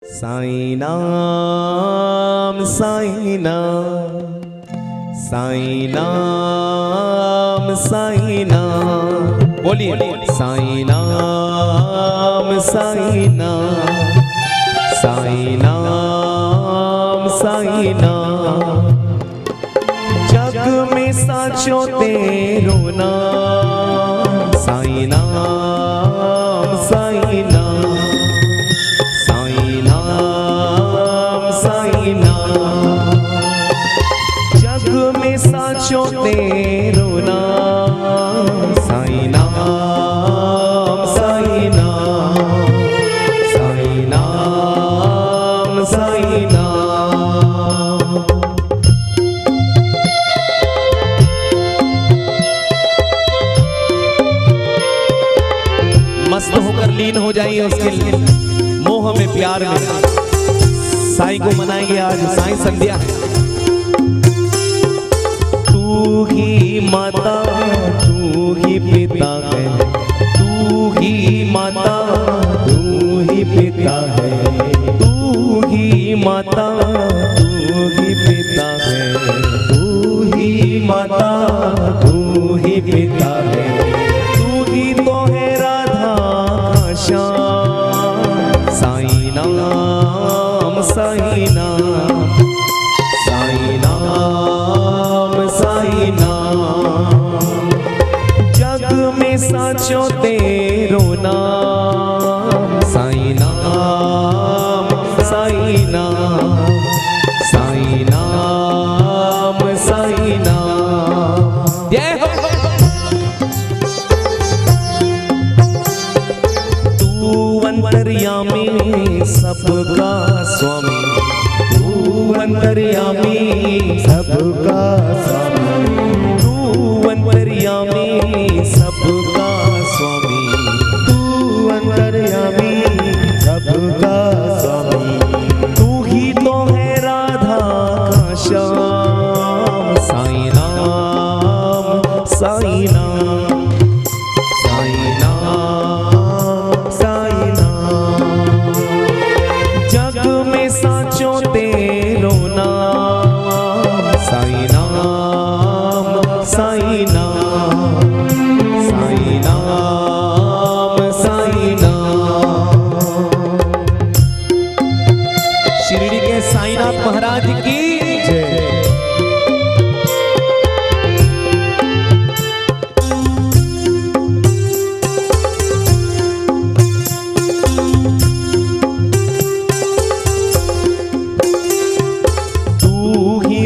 साईं नाम साईं नाम साईं नाम साईं नाम, बोलिए साईं नाम साईं नाम साईं नाम साईं नाम। जग में साचो तेरो नाम साईं नाम साईं नाम साईं नाम साईं नाम। जग में साचो तेरो नाम साईं नाम साईं नाम साईं नाम साईं नाम। मस्त होकर लीन हो जाइए उसके मोह में प्यार में। साईं को मनाएंगे आज साईं संध्या। तू ही माता तू ही पिता है, तू ही माता तू ही पिता है, तू ही माता तू ही पिता है, तू ही माता तू ही पिता है। तू ही तो है राधा श्याम साईं नाम साईं नाम साईं नाम साईं नाम। जग में साचो तेरो नाम साईं नाम साईं नाम साईं नाम साईं नाम। जय हो। अंतर्यामी सबका स्वामी, तू अंतर्यामी सबका स्वामी, तू अंतर्यामी सबका स्वामी, तू अंतर्यामी सबका स्वामी। तू ही तो है राधा का श्याम साईं नाम साईं नाम साईं नाम साईं नाम। जग में साचो तेरो नाम साईं नाम साईं नाम साईं नाम साईं नाम। शिरडी के साईनाथ महाराज की जय।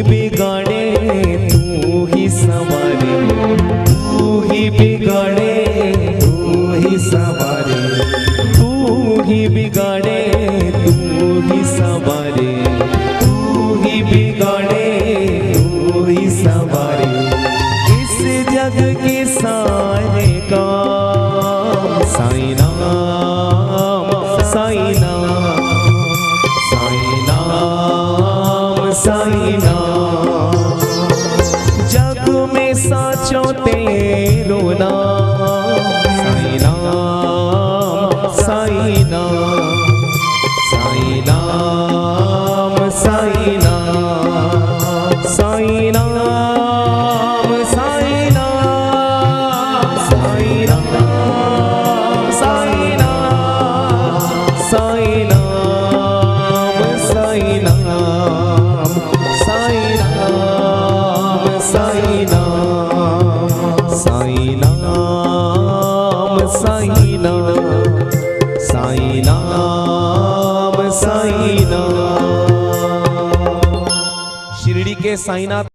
बिगाड़े तू ही सवारे, तू ही बिगाड़े तू ही सवारे, तू ही बिगाड़े तू ही सवारे, तू ही बिगाड़े तू ही सवारे। इस जग के सारे काम साईं नाम साईं नाम साईं नाम साईं नाम। जग में साचो तेरो नाम साईं नाम साईं नाम साईं नाम साईं नाम साईं नाम साईं नाम साईं नाम साईं नाम साईं नाम साईं नाम साईं नाम साईं नाम साईं नाम साईं नाम साईं नाम साईं नाम। शिरडी के साईनाथ